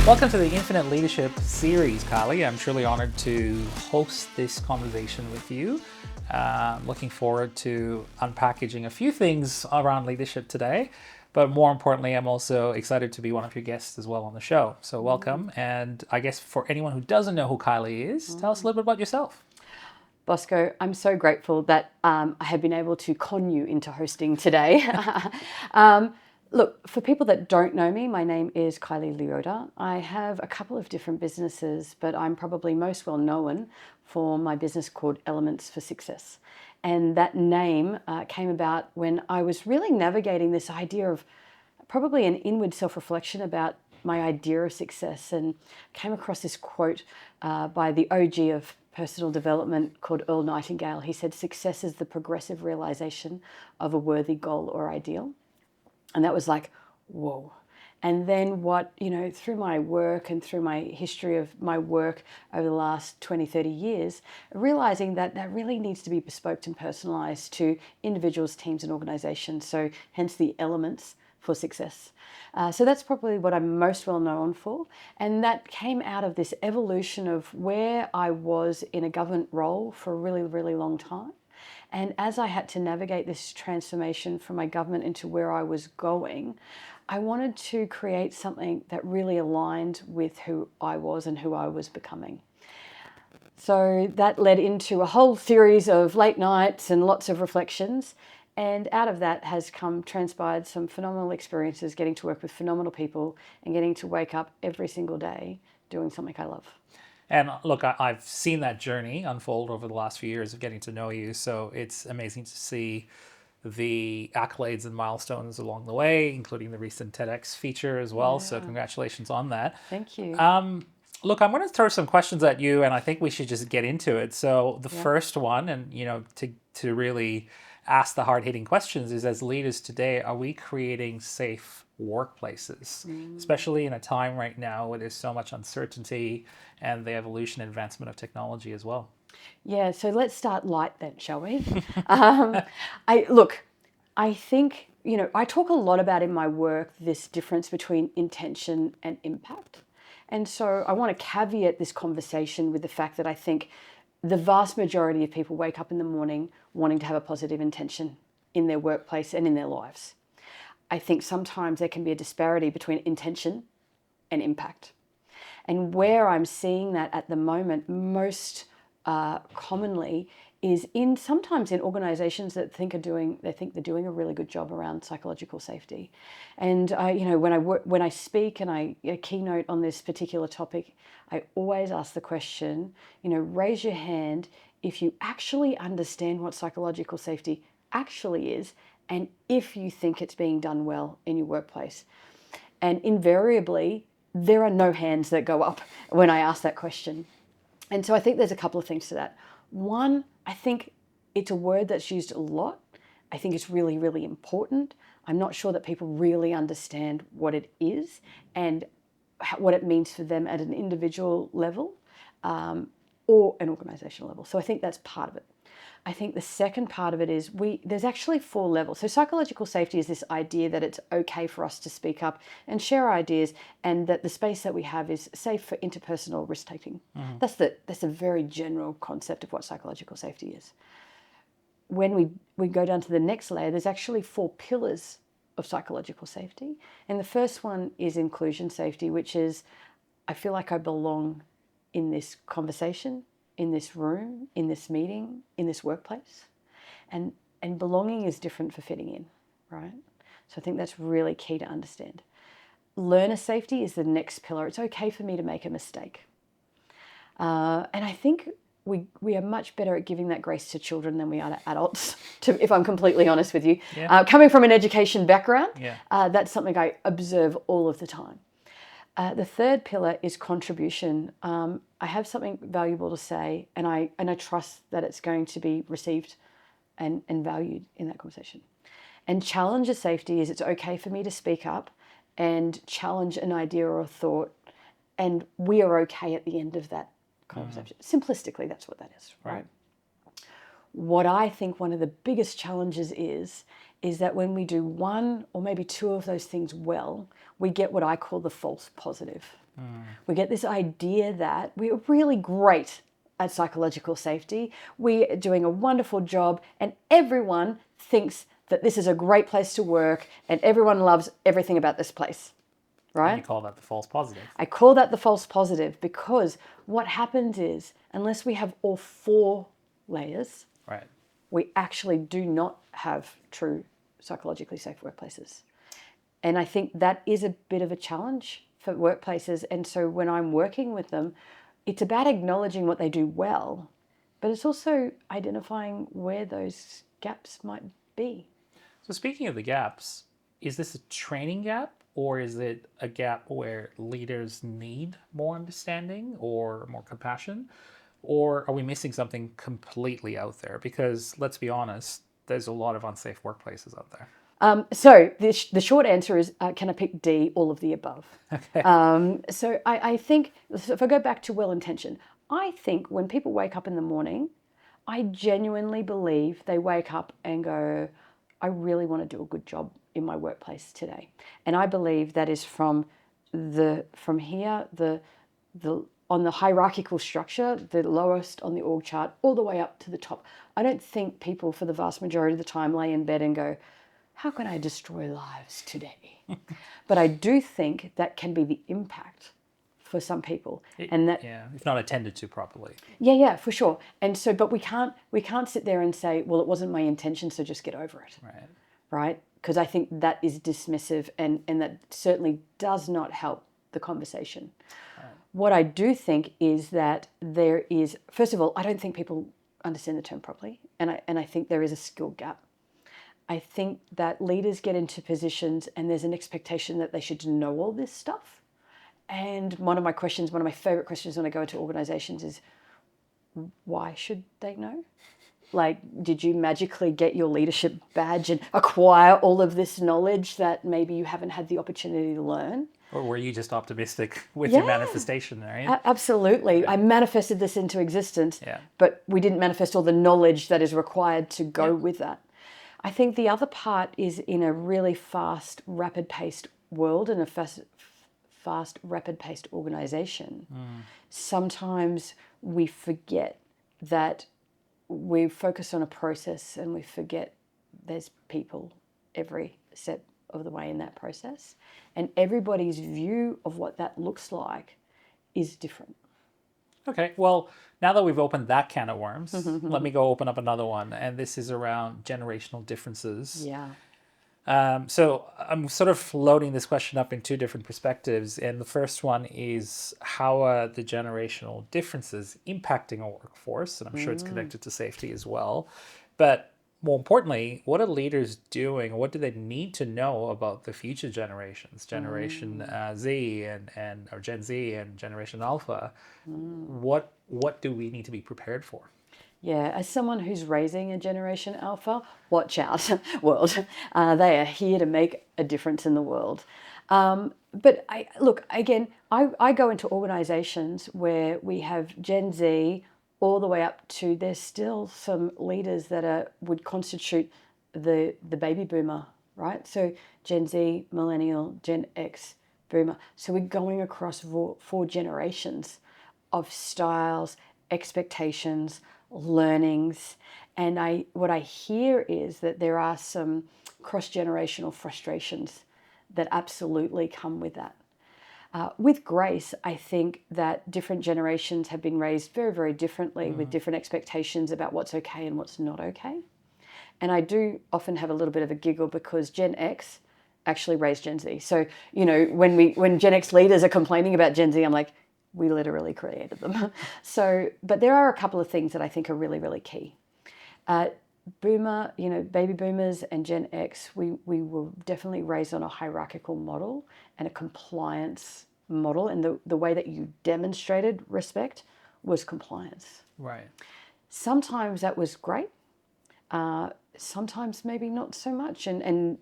Welcome to the Infinite Leadership series, Kylee. I'm truly honored to host this conversation with you. Looking forward to unpackaging a few things around leadership today, but more importantly, I'm also excited to be one of your guests as well on the show. So welcome. And I guess for anyone who doesn't know who Kylee is, tell us a little bit about yourself. Bosco, I'm so grateful that I have been able to con you into hosting today. Look, for people that don't know me, my name is Kylee Leota. I have a couple of different businesses, but I'm probably most well known for my business called Elements for Success. And that name came about when I was really navigating this idea of probably an inward self-reflection about my idea of success, and came across this quote by the OG of personal development called Earl Nightingale. He said, "Success is the progressive realization of a worthy goal or ideal." And that was like, whoa. And then through my work and through my history of my work over the last 20, 30 years, realizing that that really needs to be bespoke and personalized to individuals, teams, and organizations. So hence the elements for success. So that's probably what I'm most well known for. And that came out of this evolution of where I was in a government role for a really, really long time. And as I had to navigate this transformation from my government into where I was going, I wanted to create something that really aligned with who I was and who I was becoming. So that led into a whole series of late nights and lots of reflections. And out of that has transpired some phenomenal experiences, getting to work with phenomenal people and getting to wake up every single day doing something I love. And look, I've seen that journey unfold over the last few years of getting to know you. So it's amazing to see the accolades and milestones along the way, including the recent TEDx feature as well. Yeah. So congratulations on that. Thank you. Look, I'm going to throw some questions at you, and I think we should just get into it. So the first one, and to really ask the hard-hitting questions, is as leaders today, are we creating safe workplaces, especially in a time right now where there's so much uncertainty and the evolution and advancement of technology as well? Yeah, so let's start light then, shall we? I think, I talk a lot about in my work this difference between intention and impact. And so I want to caveat this conversation with the fact that I think the vast majority of people wake up in the morning wanting to have a positive intention in their workplace and in their lives. I think sometimes there can be a disparity between intention and impact. And where I'm seeing that at the moment most commonly is sometimes in organizations that think they're doing a really good job around psychological safety. And when I speak and I keynote on this particular topic, I always ask the question, raise your hand if you actually understand what psychological safety actually is, and if you think it's being done well in your workplace. And invariably, there are no hands that go up when I ask that question. And so I think there's a couple of things to that. One, I think it's a word that's used a lot. I think it's really, really important. I'm not sure that people really understand what it is and what it means for them at an individual level or an organizational level. So I think that's part of it. I think the second part of it is there's actually 4 levels. So psychological safety is this idea that it's okay for us to speak up and share we and that the space that we have is safe for interpersonal risk-taking. Mm-hmm. That's a very general concept of what psychological safety is. When we go down to the next layer, there's actually 4 pillars of psychological safety. And the first one is inclusion safety, which is I feel like I belong in this conversation, in this room, in this meeting, in this workplace. And belonging is different for fitting in, right? So I think that's really key to understand. Learner safety is the next pillar. It's okay for me to make a mistake. And I think we are much better at giving that grace to children than we are to adults, if I'm completely honest with you. Yeah. Coming from an education background, that's something I observe all of the time. The third pillar is contribution. I have something valuable to say, and I trust that it's going to be received and valued in that conversation. And challenger safety is it's okay for me to speak up and challenge an idea or a thought, and we are okay at the end of that conversation. Simplistically, that's what that is, right? What I think one of the biggest challenges is that when we do one or maybe 2 of those things well, we get what I call the false positive. We get this idea that we're really great at psychological safety. We're doing a wonderful job, and everyone thinks that this is a great place to work, and everyone loves everything about this place, right? And you call that the false positive. I call that the false positive because what happens is, unless we have all 4 layers, Right. we actually do not have true psychologically safe workplaces. And I think that is a bit of a challenge for workplaces. And so when I'm working with them, it's about acknowledging what they do well, but it's also identifying where those gaps might be. So speaking of the gaps, is this a training gap or is it a gap where leaders need more understanding or more compassion? Or are we missing something completely out there? Because let's be honest, there's a lot of unsafe workplaces out there. So the short answer is, can I pick D, all of the above? Okay. So I think, so if I go back to well-intentioned, I think when people wake up in the morning, I genuinely believe they wake up and go, I really want to do a good job in my workplace today. And I believe that is from here, on the hierarchical structure, the lowest on the org chart, all the way up to the top. I don't think people, for the vast majority of the time, lay in bed and go, how can I destroy lives today? But I do think that can be the impact for some people, and that if not attended to properly. yeah, for sure. And so, but we can't sit there and say, well, it wasn't my intention, so just get over it, right? Because I think that is dismissive, and that certainly does not help the conversation. What I do think is that there is, first of all, I don't think people understand the term properly, and I think there is a skill gap. I think that leaders get into positions and there's an expectation that they should know all this stuff. And one of my favorite questions when I go into organizations is, why should they know? Like, did you magically get your leadership badge and acquire all of this knowledge that maybe you haven't had the opportunity to learn? Or were you just optimistic with your manifestation, right? Absolutely. I manifested this into existence, but we didn't manifest all the knowledge that is required to go with that. I think the other part is, in a really fast, rapid-paced world and a fast, rapid-paced organization, sometimes we forget that we focus on a process and we forget there's people every step of the way in that process. And everybody's view of what that looks like is different. Okay, well, now that we've opened that can of worms, let me go open up another one. And this is around generational differences. Yeah. So I'm sort of floating this question up in 2 different perspectives. And the first one is, how are the generational differences impacting our workforce? And I'm sure it's connected to safety as well. But more importantly, what are leaders doing? What do they need to know about the future generations, Generation Z or Gen Z and Generation Alpha? What do we need to be prepared for? Yeah, as someone who's raising a Generation Alpha, watch out, world. They are here to make a difference in the world. But I go into organizations where we have Gen Z all the way up to, there's still some leaders that would constitute the baby boomer, right? So Gen Z, millennial, Gen X, boomer. So we're going across 4 generations of styles, expectations, learnings. And what I hear is that there are some cross-generational frustrations that absolutely come with that. With grace, I think that different generations have been raised very, very differently with different expectations about what's okay and what's not okay. And I do often have a little bit of a giggle because Gen X actually raised Gen Z. So, when Gen X leaders are complaining about Gen Z, I'm like, we literally created them. But there are a couple of things that I think are really, really key. Baby boomers and Gen X, we were definitely raised on a hierarchical model and a compliance model. And the way that you demonstrated respect was compliance. Right. Sometimes that was great. Sometimes maybe not so much. And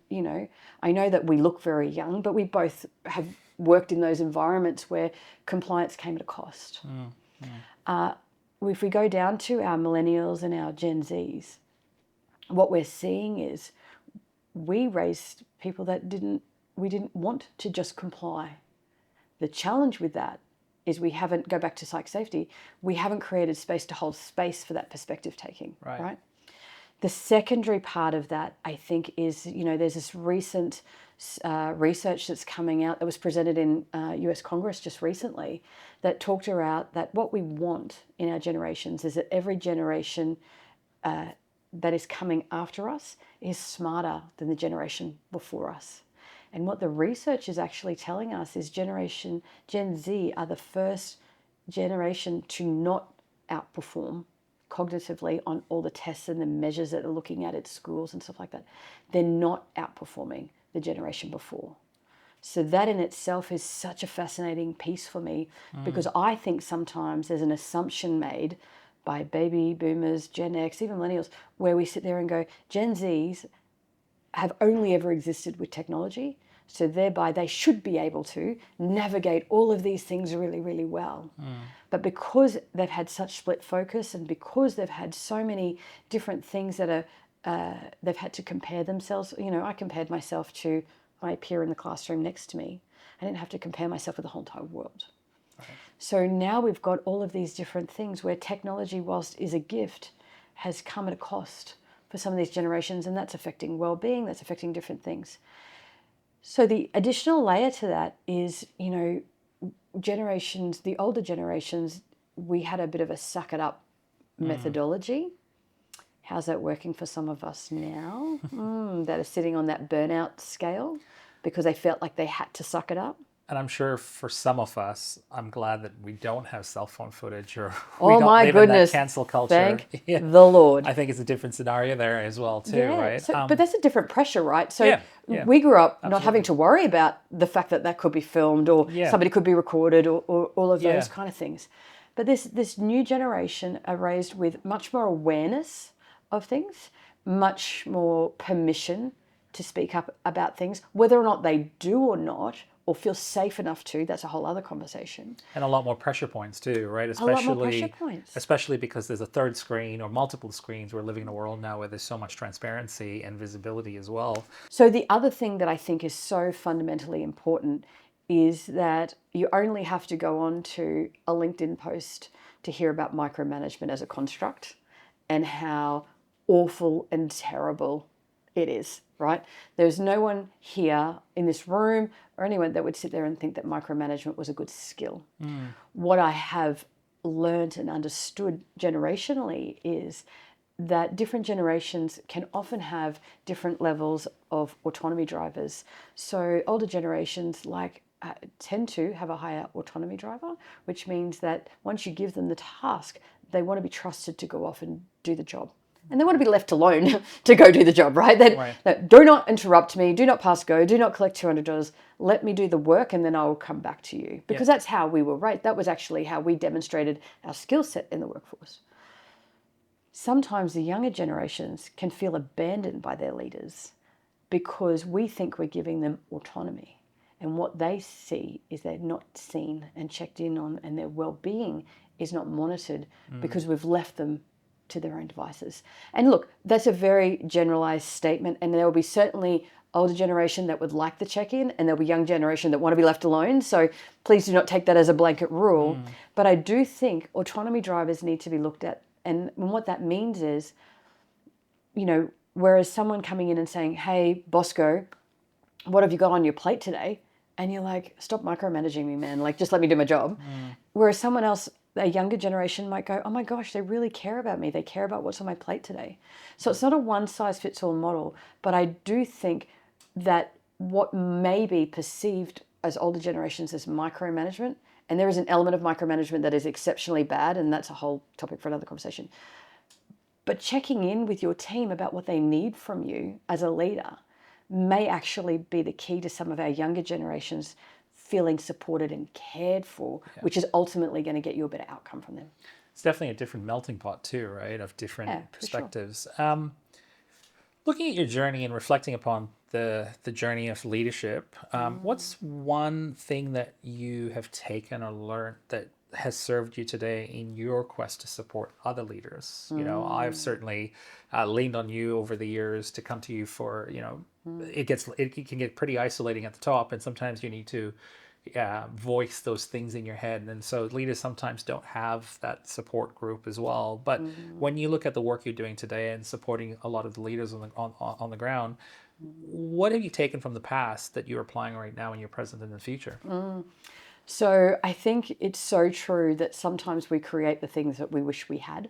I know that we look very young, but we both have worked in those environments where compliance came at a cost. If we go down to our millennials and our Gen Zs, what we're seeing is we raised people that we didn't want to just comply. The challenge with that is we haven't, go back to psych safety, we haven't created space to hold space for that perspective taking, right? The secondary part of that, I think, is, there's this recent research that's coming out that was presented in US Congress just recently that talked about that what we want in our generations is that every generation that is coming after us is smarter than the generation before us. And what the research is actually telling us is Gen Z are the first generation to not outperform cognitively on all the tests and the measures that they're looking at schools and stuff like that. They're not outperforming the generation before. So that in itself is such a fascinating piece for me, because I think sometimes there's an assumption made by baby boomers, Gen X, even millennials, where we sit there and go, Gen Zs have only ever existed with technology, so thereby they should be able to navigate all of these things really, really well. But because they've had such split focus, and because they've had so many different things that they've had to compare themselves. I compared myself to my peer in the classroom next to me. I didn't have to compare myself with the whole entire world. Right. So now we've got all of these different things where technology, whilst is a gift, has come at a cost for some of these generations, and that's affecting well-being, that's affecting different things. So the additional layer to that is, generations, the older generations, we had a bit of a suck it up methodology. How's that working for some of us now that are sitting on that burnout scale because they felt like they had to suck it up? And I'm sure for some of us, I'm glad that we don't have cell phone footage, or Oh we don't my live goodness. in that cancel culture. Thank the Lord. I think it's a different scenario there as well too, right? So, but that's a different pressure, right? So yeah, we grew up absolutely. not having to worry about the fact that could be filmed, or somebody could be recorded, or all of those kind of things. But this new generation are raised with much more awareness of things, much more permission to speak up about things, whether or not they do or not, or feel safe enough to. That's a whole other conversation. And a lot more pressure points too, right? A lot more pressure points. Especially because there's a third screen or multiple screens. We're living in a world now where there's so much transparency and visibility as well. So the other thing that I think is so fundamentally important is that you only have to go on to a LinkedIn post to hear about micromanagement as a construct and how awful and terrible it is, right? There's no one here in this room or anyone that would sit there and think that micromanagement was a good skill. What I have learned and understood generationally is that different generations can often have different levels of autonomy drivers. So older generations tend to have a higher autonomy driver, which means that once you give them the task, they want to be trusted to go off and do the job. And they want to be left alone to go do the job, right? Do not interrupt me, do not pass go, do not collect $200. Let me do the work and then I will come back to you. Because that's how we were raised. That was actually how we demonstrated our skill set in the workforce. Sometimes the younger generations can feel abandoned by their leaders because we think we're giving them autonomy. And what they see is they're not seen and checked in on, and their well-being is not monitored because we've left them to their own devices. And look, that's a very generalized statement, and there will be certainly older generation that would like the check-in, and there'll be young generation that want to be left alone. So please do not take that as a blanket rule. But I do think autonomy drivers need to be looked at. And what that means is, whereas someone coming in and saying, hey, Bosco, what have you got on your plate today? And you're like, stop micromanaging me, man. Just let me do my job. Whereas someone else, a younger generation, might go, oh my gosh, they really care about me. They care about what's on my plate today. So it's not a one-size-fits-all model. But I do think that what may be perceived as older generations as micromanagement, and there is an element of micromanagement that is exceptionally bad, and that's a whole topic for another conversation. But checking in with your team about what they need from you as a leader may actually be the key to some of our younger generations feeling supported and cared for, which is ultimately going to get you a better outcome from them. It's definitely a different melting pot too, right, of different perspectives. Sure. Looking at your journey and reflecting upon the journey of leadership, what's one thing that you have taken or learned that has served you today in your quest to support other leaders? I've certainly leaned on you over the years to come to you for, it can get pretty isolating at the top, and sometimes you need to voice those things in your head. And so leaders sometimes don't have that support group as well. But when you look at the work you're doing today and supporting a lot of the leaders on the ground, what have you taken from the past that you're applying right now in your present and the future? So I think it's so true that sometimes we create the things that we wish we had.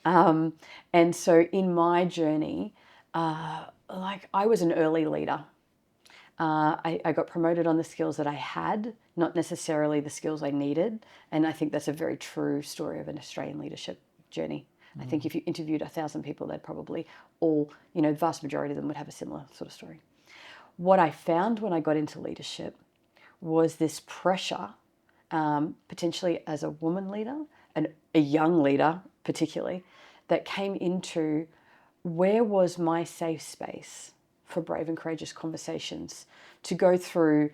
And so in my journey, like I was an early leader. I got promoted on the skills that I had, not necessarily the skills I needed. And I think that's a very true story of an Australian leadership journey. I think if you interviewed 1,000 people, they'd probably all, the vast majority of them would have a similar sort of story. What I found when I got into leadership was this pressure, potentially as a woman leader and a young leader particularly, that came into where was my safe space for brave and courageous conversations, to go through,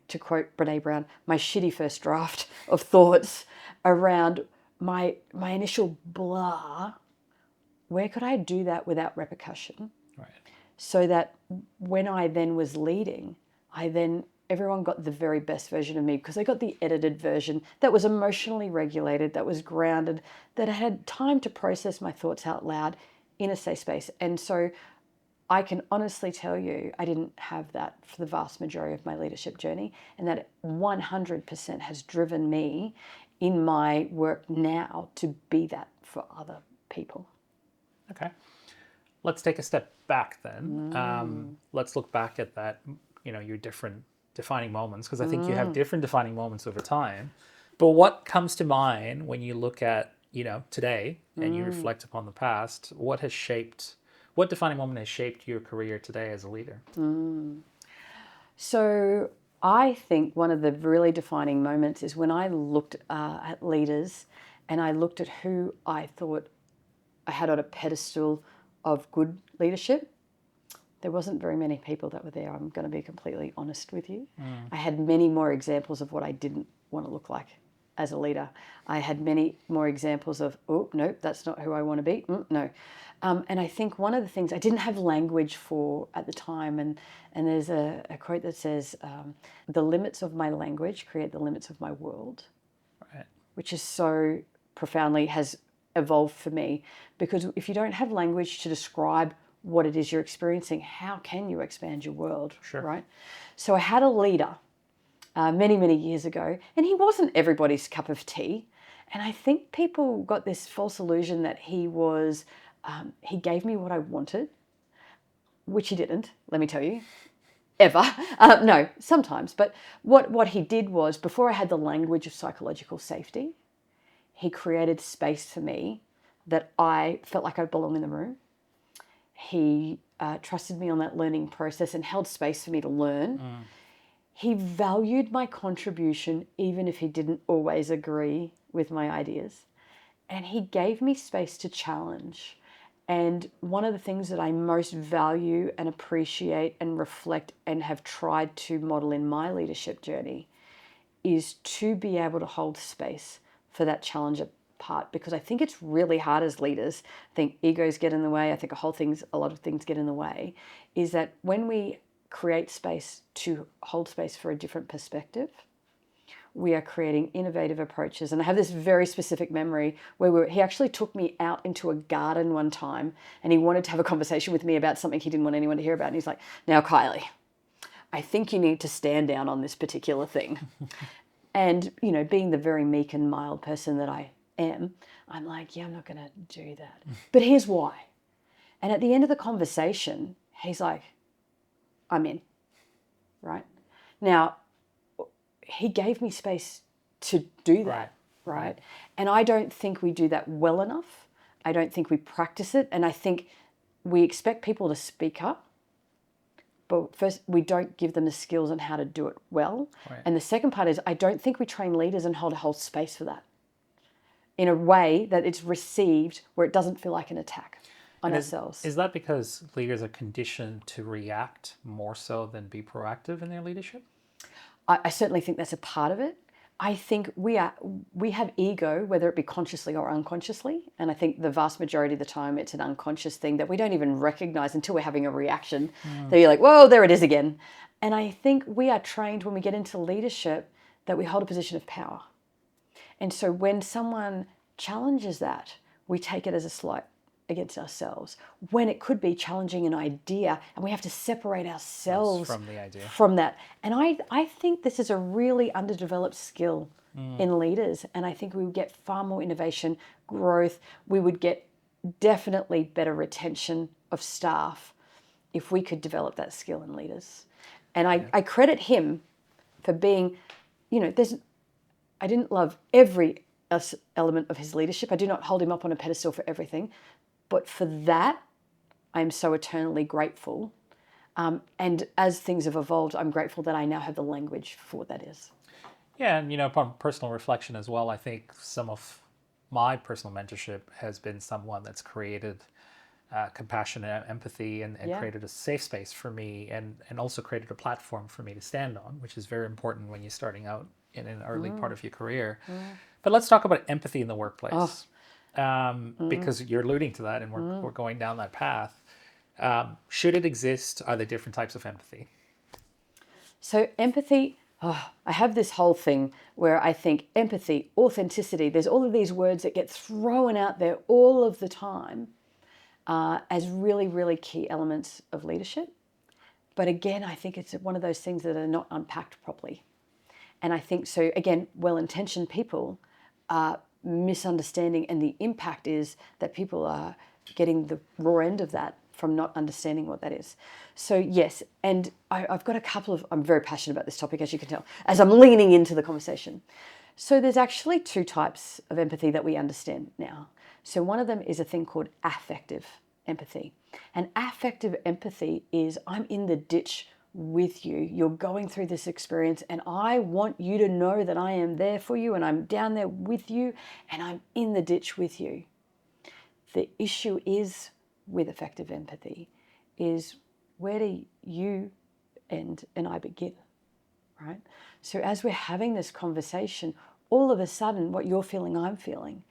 to quote Brene Brown, my shitty first draft of thoughts around my initial blah. Where could I do that without repercussion? Right. So that when I then was leading, everyone got the very best version of me, because they got the edited version that was emotionally regulated, that was grounded, that I had time to process my thoughts out loud in a safe space. And so I can honestly tell you, I didn't have that for the vast majority of my leadership journey, and that 100% has driven me in my work now to be that for other people. Okay. Let's take a step back then. Let's look back at that, your different defining moments, because I think you have different defining moments over time. But what comes to mind when you look at, today and you reflect upon the past? What defining moment has shaped your career today as a leader? So I think one of the really defining moments is when I looked at leaders and I looked at who I thought I had on a pedestal of good leadership. There wasn't very many people that were there. I'm going to be completely honest with you. I had many more examples of what I didn't want to look like as a leader. I had many more examples of, oh, nope, that's not who I want to be. No. And I think one of the things I didn't have language for at the time, and there's a quote that says, the limits of my language create the limits of my world, Right. which is so profoundly has evolved for me, because if you don't have language to describe what it is you're experiencing, how can you expand your world? Sure. Right? So I had a leader many, many years ago, and he wasn't everybody's cup of tea. And I think people got this false illusion that he was, he gave me what I wanted, which he didn't, let me tell you, ever. No, sometimes. But what he did was, before I had the language of psychological safety, he created space for me that I felt like I belong in the room. He trusted me on that learning process and held space for me to learn. He valued my contribution, even if he didn't always agree with my ideas. And he gave me space to challenge. And one of the things that I most value and appreciate and reflect and have tried to model in my leadership journey is to be able to hold space for that challenger part, because I think it's really hard as leaders. I think egos get in the way. I think a lot of things get in the way, is that when we create space to hold space for a different perspective, we are creating innovative approaches. And I have this very specific memory where he actually took me out into a garden one time, and he wanted to have a conversation with me about something he didn't want anyone to hear about. And he's like, now, Kylee, I think you need to stand down on this particular thing. And, being the very meek and mild person that I am, I'm like, yeah, I'm not going to do that. But here's why. And at the end of the conversation, he's like, I'm in, right? Now, he gave me space to do that, right? And I don't think we do that well enough. I don't think we practice it. And I think we expect people to speak up, but first we don't give them the skills on how to do it well. Right. And the second part is, I don't think we train leaders on how to hold space for that in a way that it's received where it doesn't feel like an attack on ourselves. Is that because leaders are conditioned to react more so than be proactive in their leadership? I certainly think that's a part of it. I think we have ego, whether it be consciously or unconsciously. And I think the vast majority of the time it's an unconscious thing that we don't even recognize until we're having a reaction. That you're like, whoa, there it is again. And I think we are trained when we get into leadership that we hold a position of power. And so when someone challenges that, we take it as a slight against ourselves, when it could be challenging an idea, and we have to separate ourselves from the idea, from that. And I think this is a really underdeveloped skill in leaders, and I think we would get far more innovation, growth. We would get definitely better retention of staff if we could develop that skill in leaders. And I credit him for being, I didn't love every element of his leadership. I do not hold him up on a pedestal for everything. But for that, I am so eternally grateful. And as things have evolved, I'm grateful that I now have the language for what that is. Yeah, and upon personal reflection as well, I think some of my personal mentorship has been someone that's created compassion and empathy and created a safe space for me and also created a platform for me to stand on, which is very important when you're starting out in an early part of your career. But let's talk about empathy in the workplace. Because you're alluding to that and we're going down that path. Should it exist? Are there different types of empathy? So empathy, I have this whole thing where I think empathy, authenticity, there's all of these words that get thrown out there all of the time as really, really key elements of leadership. But again, I think it's one of those things that are not unpacked properly. And I think so, again, well-intentioned people are misunderstanding, and the impact is that people are getting the raw end of that from not understanding what that is. So yes, and I've got a couple of, I'm very passionate about this topic, as you can tell, as I'm leaning into the conversation. So there's actually two types of empathy that we understand now. So one of them is a thing called affective empathy. And affective empathy is I'm in the ditch with you. You're going through this experience and I want you to know that I am there for you and I'm down there with you and I'm in the ditch with you. The issue is with affective empathy is where do you end and I begin, right? So as we're having this conversation, all of a sudden what you're feeling, I'm feeling.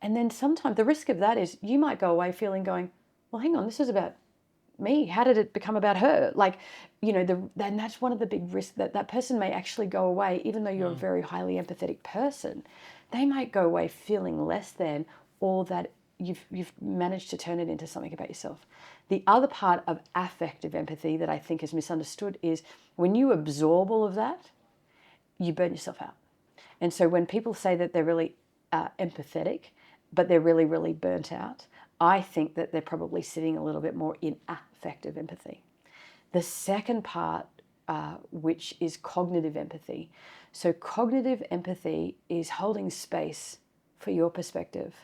And then sometimes the risk of that is you might go away feeling going, well, hang on, this is about me. How did it become about her? Like, and that's one of the big risks that person may actually go away, even though you're a very highly empathetic person, they might go away feeling less than, or that you've managed to turn it into something about yourself. The other part of affective empathy that I think is misunderstood is when you absorb all of that, you burn yourself out. And so when people say that they're really empathetic, but they're really, really burnt out, I think that they're probably sitting a little bit more in affective empathy. The second part, which is cognitive empathy. So cognitive empathy is holding space for your perspective.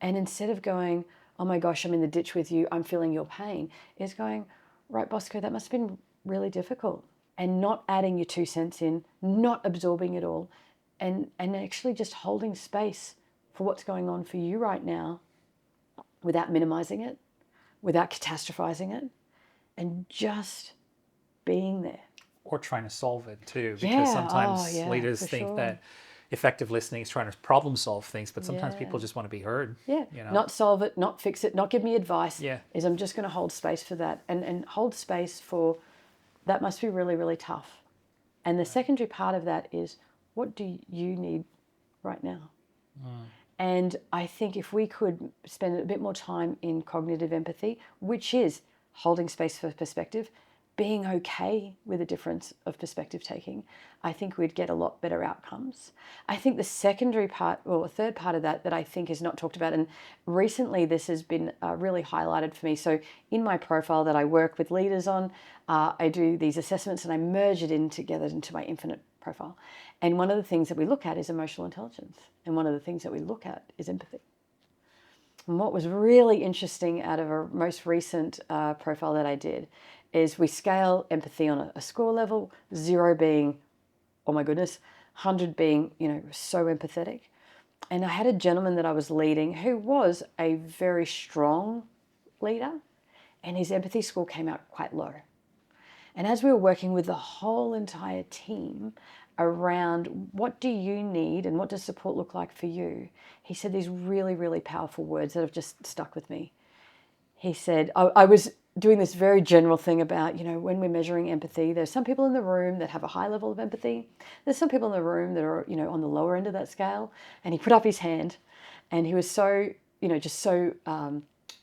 And instead of going, oh my gosh, I'm in the ditch with you, I'm feeling your pain, is going, right, Bosco, that must have been really difficult. And not adding your 2 cents in, not absorbing it all, and actually just holding space for what's going on for you right now without minimizing it, without catastrophizing it, and just being there. Or trying to solve it too, because sometimes leaders think that effective listening is trying to problem solve things, but sometimes people just want to be heard. Not solve it, not fix it, not give me advice. Yeah. Is I'm just going to hold space for that and hold space for that must be really, really tough. And the secondary part of that is what do you need right now? And I think if we could spend a bit more time in cognitive empathy, which is holding space for perspective, being okay with a difference of perspective taking, I think we'd get a lot better outcomes. I think the secondary part, or the third part of that I think is not talked about, and recently this has been really highlighted for me. So in my profile that I work with leaders on, I do these assessments and I merge it in together into my Infinite profile. And one of the things that we look at is emotional intelligence. And one of the things that we look at is empathy. And what was really interesting out of a most recent profile that I did is we scale empathy on a score level, 0 being, oh my goodness, 100 being, so empathetic. And I had a gentleman that I was leading who was a very strong leader, and his empathy score came out quite low. And as we were working with the whole entire team around what do you need and what does support look like for you, he said these really, really powerful words that have just stuck with me. He said, I was doing this very general thing about, when we're measuring empathy, there's some people in the room that have a high level of empathy. There's some people in the room that are, on the lower end of that scale. And he put up his hand and he was so, just so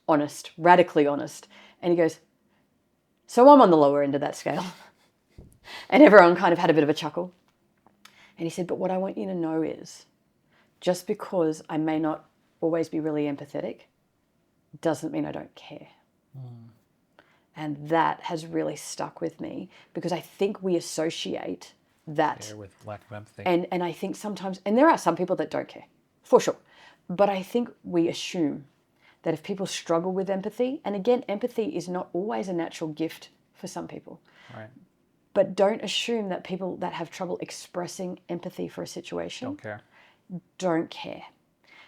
honest, radically honest. And he goes, so I'm on the lower end of that scale. And everyone kind of had a bit of a chuckle. And he said, but what I want you to know is just because I may not always be really empathetic doesn't mean I don't care. And that has really stuck with me because I think we associate that. Care with lack of empathy. And I think sometimes, and there are some people that don't care, for sure. But I think we assume that if people struggle with empathy, and again, empathy is not always a natural gift for some people. Right. But don't assume that people that have trouble expressing empathy for a situation don't care.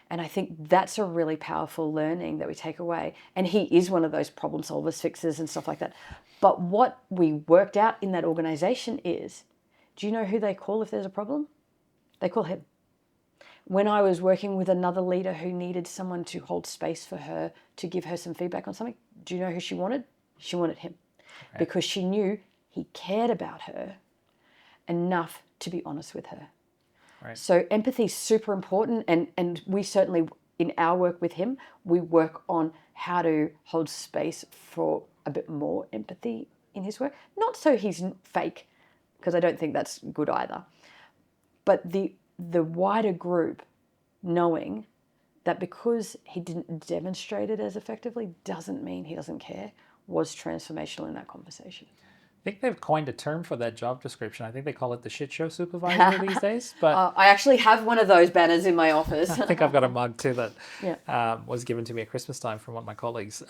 And I think that's a really powerful learning that we take away. And he is one of those problem solvers, fixers and stuff like that. But what we worked out in that organization is, do you know who they call if there's a problem? They call him. When I was working with another leader who needed someone to hold space for her, to give her some feedback on something, do you know who she wanted? She wanted him. Right. Because she knew he cared about her enough to be honest with her. Right. So empathy is super important, and we certainly, in our work with him, we work on how to hold space for a bit more empathy in his work. Not so he's fake, because I don't think that's good either. But the wider group knowing that because he didn't demonstrate it as effectively doesn't mean he doesn't care was transformational in that conversation. I think they've coined a term for that job description. I think they call it the shit show supervisor these days. But I actually have one of those banners in my office. I think I've got a mug too that was given to me at Christmas time from one of my colleagues.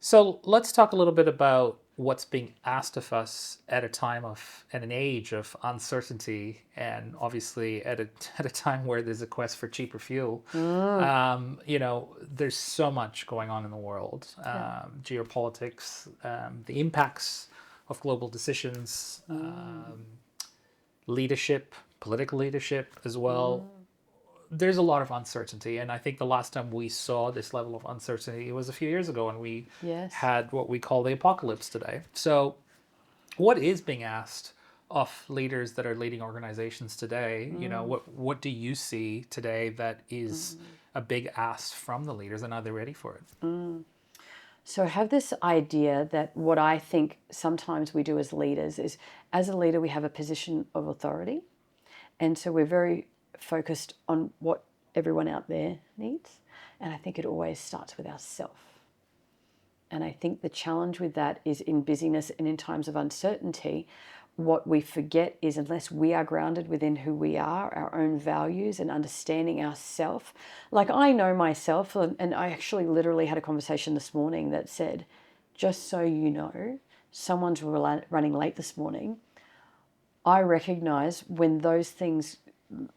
So let's talk a little bit about what's being asked of us at a time of, at an age of uncertainty, and obviously at a time where there's a quest for cheaper fuel. There's so much going on in the world, geopolitics, the impacts of global decisions, leadership, political leadership as well. There's a lot of uncertainty, and I think the last time we saw this level of uncertainty was a few years ago, and we had what we call the apocalypse today. So what is being asked of leaders that are leading organizations today? What do you see today that is a big ask from the leaders, and are they ready for it? So I have this idea that what I think sometimes we do as leaders is, as a leader, we have a position of authority, and so we're very focused on what everyone out there needs. And I think it always starts with ourself. And I think the challenge with that is in busyness and in times of uncertainty, what we forget is unless we are grounded within who we are, our own values and understanding ourself. Like I know myself, and I actually literally had a conversation this morning that said, just so you know, someone's running late this morning. I recognize when those things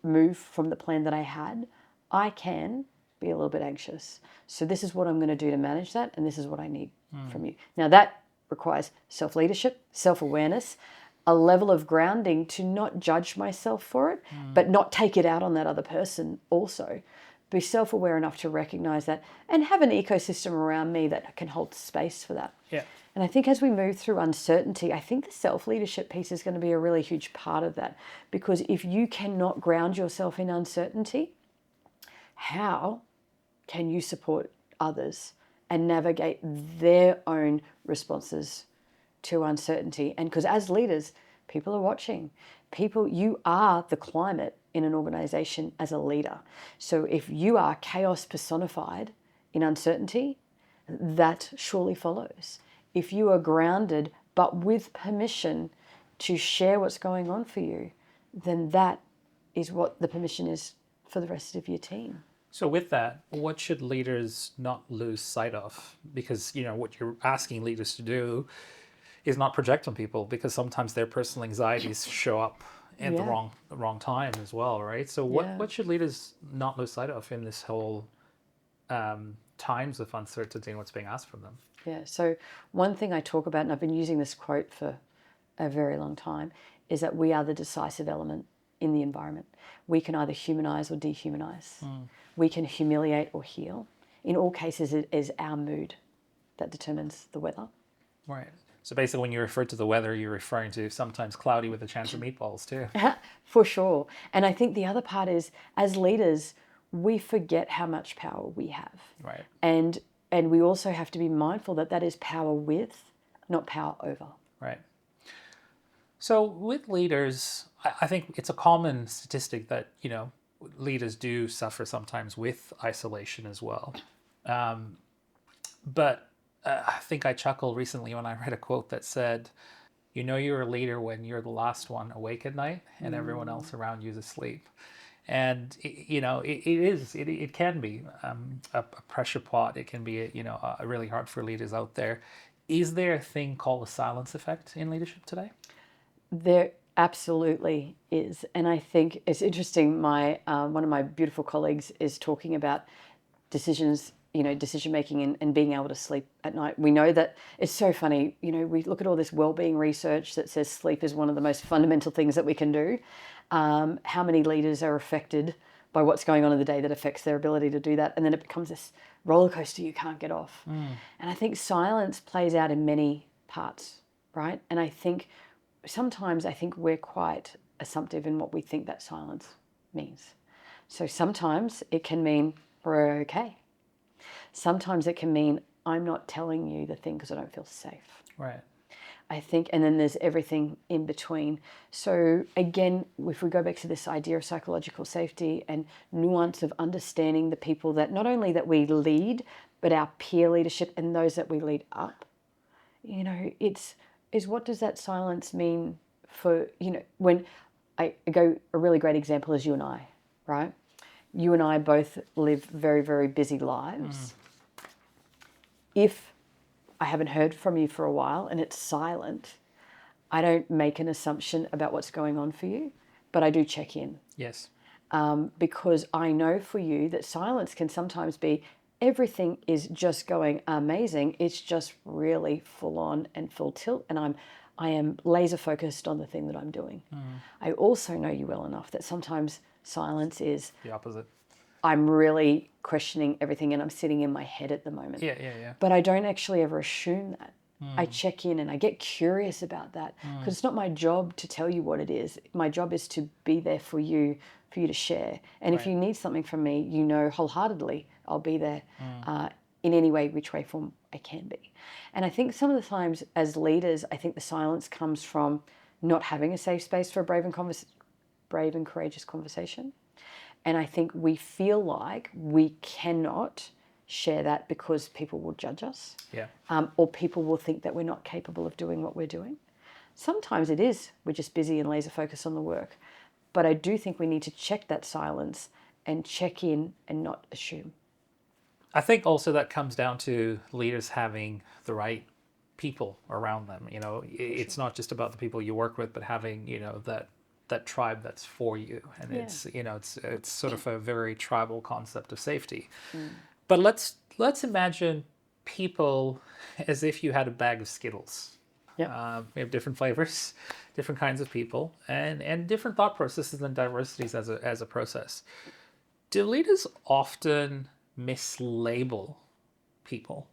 move from the plan that I had, I can be a little bit anxious. So this is what I'm going to do to manage that, and this is what I need from you. Now that requires self-leadership, self-awareness, a level of grounding to not judge myself for it, but not take it out on that other person also. Be self-aware enough to recognize that and have an ecosystem around me that can hold space for that. Yeah. And I think as we move through uncertainty, I think the self-leadership piece is going to be a really huge part of that. Because if you cannot ground yourself in uncertainty, how can you support others and navigate their own responses to uncertainty? And because as leaders, people are watching. You are the climate in an organization as a leader. So if you are chaos personified in uncertainty, that surely follows. If you are grounded, but with permission to share what's going on for you, then that is what the permission is for the rest of your team. So with that, what should leaders not lose sight of? Because, what you're asking leaders to do is not project on people, because sometimes their personal anxieties show up at the wrong time as well, right? So what should leaders not lose sight of in this whole times of uncertainty and what's being asked from them? Yeah, so one thing I talk about, and I've been using this quote for a very long time, is that we are the decisive element in the environment. We can either humanize or dehumanize. We can humiliate or heal. In all cases, it is our mood that determines the weather. Right. So basically, when you refer to the weather, you're referring to sometimes cloudy with a chance of meatballs too. For sure. And I think the other part is, as leaders, we forget how much power we have. Right. And we also have to be mindful that that is power with, not power over. Right. So with leaders, I think it's a common statistic that, leaders do suffer sometimes with isolation as well. But I think I chuckled recently when I read a quote that said, you're a leader when you're the last one awake at night and everyone else around you is asleep. And, it can be a pressure pot. It can be, really hard for leaders out there. Is there a thing called a silence effect in leadership today? There absolutely is. And I think it's interesting. One of my beautiful colleagues is talking about decision making and being able to sleep at night. We know that it's so funny. We look at all this well-being research that says sleep is one of the most fundamental things that we can do. How many leaders are affected by what's going on in the day that affects their ability to do that? And then it becomes this roller coaster you can't get off. And I think silence plays out in many parts, right? And I think sometimes we're quite assumptive in what we think that silence means. So sometimes it can mean we're okay. Sometimes it can mean I'm not telling you the thing because I don't feel safe. Right. I think, and then there's everything in between. So again, if we go back to this idea of psychological safety and nuance of understanding the people that not only that we lead, but our peer leadership and those that we lead up, is what does that silence mean for, when I go, a really great example is you and I, right? You and I both live very, very busy lives. If I haven't heard from you for a while and it's silent, I don't make an assumption about what's going on for you, but I do check in. Yes. Because I know for you that silence can sometimes be everything is just going amazing. It's just really full on and full tilt, and I am laser focused on the thing that I'm doing. I also know you well enough that sometimes silence is the opposite. I'm really questioning everything and I'm sitting in my head at the moment. Yeah. But I don't actually ever assume that. I check in and I get curious about that because it's not my job to tell you what it is. My job is to be there for you to share. And if you need something from me, wholeheartedly I'll be there in any way, which way, form I can be. And I think some of the times as leaders, I think the silence comes from not having a safe space for a brave and courageous conversation. And I think we feel like we cannot share that because people will judge us. Yeah. Or people will think that we're not capable of doing what we're doing. Sometimes it is. We're just busy and laser focused on the work. But I do think we need to check that silence and check in and not assume. I think also that comes down to leaders having the right people around them. It's not just about the people you work with, but having, that tribe that's for you. And it's sort of a very tribal concept of safety. But let's imagine people as if you had a bag of Skittles. We have different flavors, different kinds of people, and different thought processes and diversities as a process. Do leaders often mislabel people?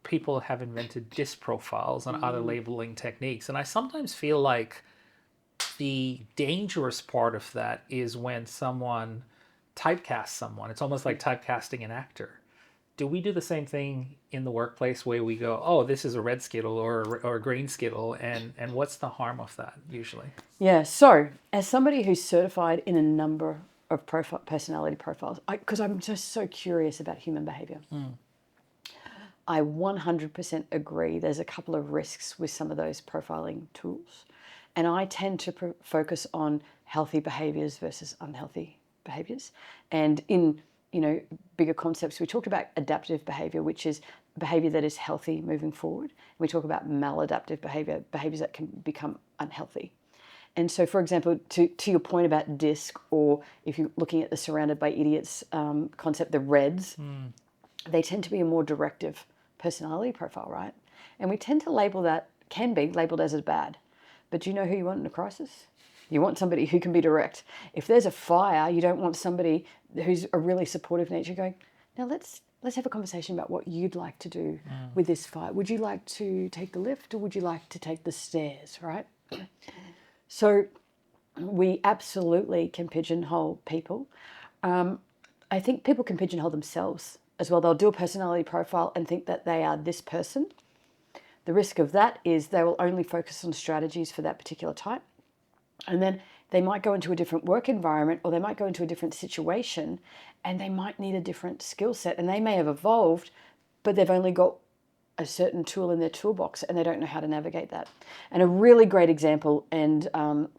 People have invented DISC profiles and other labeling techniques, and I sometimes feel like the dangerous part of that is when someone typecasts someone. It's almost like typecasting an actor. Do we do the same thing in the workplace where we go, oh, this is a red Skittle or a green Skittle, and what's the harm of that usually? Yeah, so as somebody who's certified in a number of personality profiles, because I'm just so curious about human behavior, I 100% agree there's a couple of risks with some of those profiling tools. And I tend to focus on healthy behaviors versus unhealthy behaviors. And in, bigger concepts, we talked about adaptive behavior, which is behavior that is healthy moving forward. We talk about maladaptive behavior, behaviors that can become unhealthy. And so, for example, to your point about DISC, or if you're looking at the Surrounded by Idiots concept, the REDS, they tend to be a more directive personality profile, right? And we tend to can be labeled as bad. But do you know who you want in a crisis? You want somebody who can be direct. If there's a fire, you don't want somebody who's a really supportive nature going, now let's let's have a conversation about what you'd like to do with this fight. Would you like to take the lift or would you like to take the stairs, right? So we absolutely can pigeonhole people. I think people can pigeonhole themselves as well. They'll do a personality profile and think that they are this person. The risk of that is they will only focus on strategies for that particular type. And then they might go into a different work environment or they might go into a different situation and they might need a different skill set. And they may have evolved, but they've only got a certain tool in their toolbox and they don't know how to navigate that. And a really great example, and I'm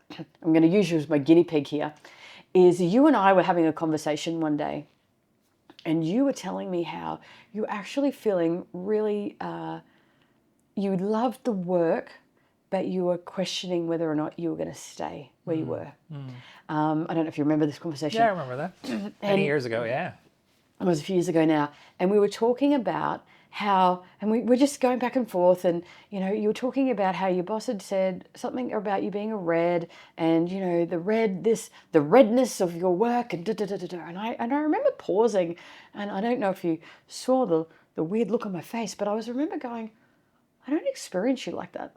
going to use you as my guinea pig here, is you and I were having a conversation one day and you were telling me how you're actually feeling really, you loved the work, but you were questioning whether or not you were going to stay where you were. I don't know if you remember this conversation. Yeah, I remember that. Many years ago, yeah. It was a few years ago now. And we were talking about how, and we were just going back and forth, and, you know, you were talking about how your boss had said something about you being a red, and, you know, the redness of your work, and da-da-da-da-da. And I remember pausing, and I don't know if you saw the weird look on my face, but I remember going, I don't experience you like that.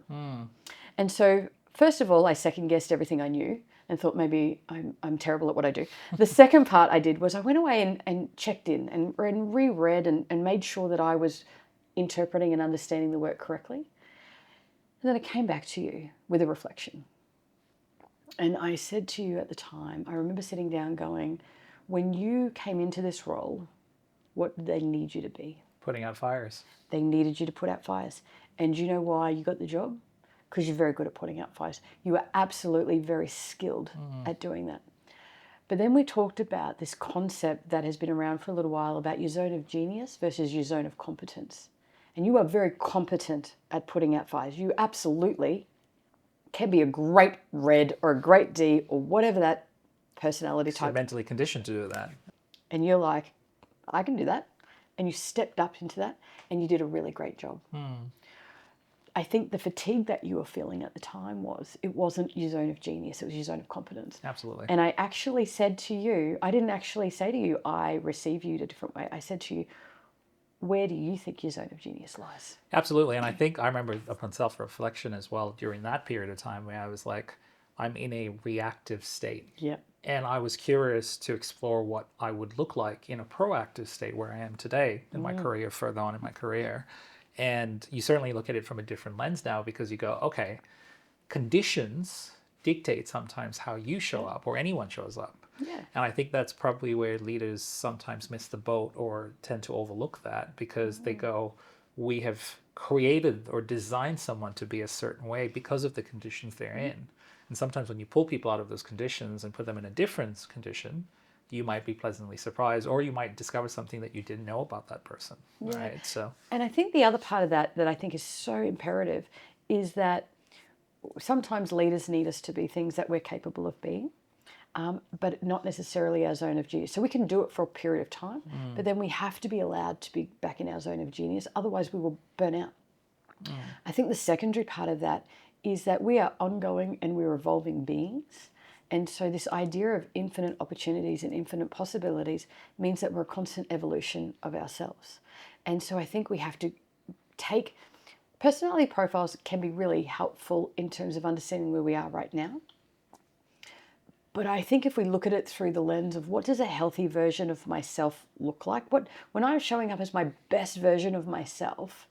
And so, first of all, I second-guessed everything I knew and thought maybe I'm terrible at what I do. The second part I did was I went away and checked in and reread and made sure that I was interpreting and understanding the work correctly. And then I came back to you with a reflection. And I said to you at the time, I remember sitting down going, when you came into this role, what did they need you to be? Putting out fires. They needed you to put out fires. And you know why you got the job? Because you're very good at putting out fires. You are absolutely very skilled at doing that. But then we talked about this concept that has been around for a little while about your zone of genius versus your zone of competence. And you are very competent at putting out fires. You absolutely can be a great red or a great D or whatever that personality type. So mentally conditioned to do that. And you're like, I can do that. And you stepped up into that and you did a really great job. I think the fatigue that you were feeling at the time it wasn't your zone of genius, it was your zone of competence. Absolutely. And I actually said to you, I didn't actually say to you, I receive you in a different way. I said to you, where do you think your zone of genius lies? Absolutely. And I think I remember upon self-reflection as well during that period of time where I was like, I'm in a reactive state. Yep. And I was curious to explore what I would look like in a proactive state where I am today in my career, further on in my career. And you certainly look at it from a different lens now because you go, okay, conditions dictate sometimes how you show up or anyone shows up. Yeah. And I think that's probably where leaders sometimes miss the boat or tend to overlook that because they go, we have created or designed someone to be a certain way because of the conditions they're in. And sometimes when you pull people out of those conditions and put them in a different condition, you might be pleasantly surprised, or you might discover something that you didn't know about that person, right? So, and I think the other part of that I think is so imperative is that sometimes leaders need us to be things that we're capable of being, but not necessarily our zone of genius. So we can do it for a period of time, but then we have to be allowed to be back in our zone of genius. Otherwise, we will burn out. I think the secondary part of that is that we are ongoing and we're evolving beings. And so this idea of infinite opportunities and infinite possibilities means that we're a constant evolution of ourselves. And so I think we have to take personality profiles can be really helpful in terms of understanding where we are right now. But I think if we look at it through the lens of what does a healthy version of myself look like? When I'm showing up as my best version of myself,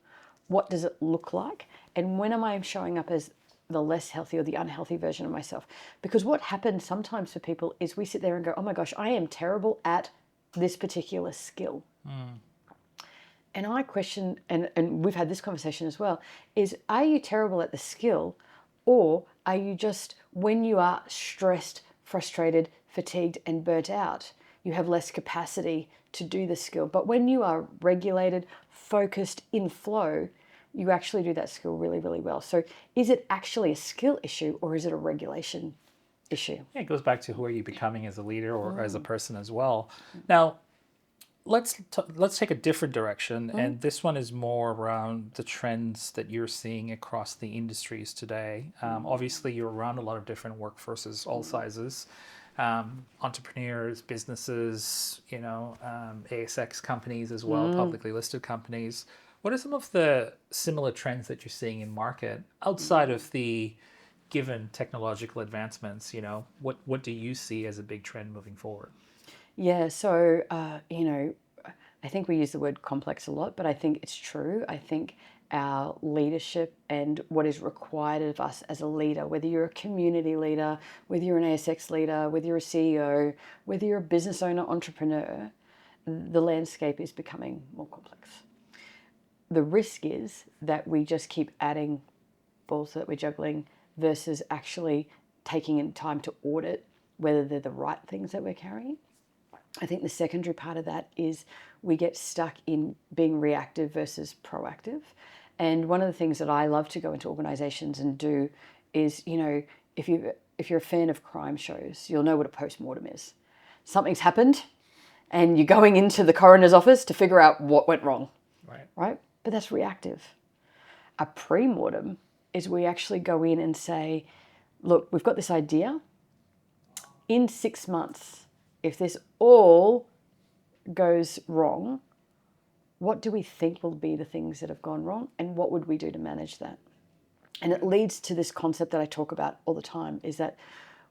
what does it look like? And when am I showing up as the less healthy or the unhealthy version of myself? Because what happens sometimes for people is we sit there and go, oh my gosh, I am terrible at this particular skill. And I question, and we've had this conversation as well, is are you terrible at the skill, or are you just, when you are stressed, frustrated, fatigued and burnt out, you have less capacity to do the skill? But when you are regulated, focused, in flow, you actually do that skill really, really well. So is it actually a skill issue or is it a regulation issue? yeah, it goes back to who are you becoming as a leader or as a person as well. Now, let's take a different direction, and this one is more around the trends that you're seeing across the industries today. Obviously, you're around a lot of different workforces, all sizes. entrepreneurs, businesses, ASX companies as well, publicly listed companies. What are some of the similar trends that you're seeing in market outside of the given technological advancements? What do you see as a big trend moving forward? Yeah, so, I think we use the word complex a lot, but I think it's true. I think our leadership and what is required of us as a leader, whether you're a community leader, whether you're an ASX leader, whether you're a CEO, whether you're a business owner, entrepreneur, the landscape is becoming more complex. The risk is that we just keep adding balls that we're juggling versus actually taking in time to audit whether they're the right things that we're carrying. I think the secondary part of that is we get stuck in being reactive versus proactive. And one of the things that I love to go into organizations and do is, if you're a fan of crime shows, you'll know what a post-mortem is. Something's happened and you're going into the coroner's office to figure out what went wrong. Right? But that's reactive. A pre-mortem is we actually go in and say, look, we've got this idea. In 6 months, if this all goes wrong, what do we think will be the things that have gone wrong, and what would we do to manage that? And it leads to this concept that I talk about all the time, is that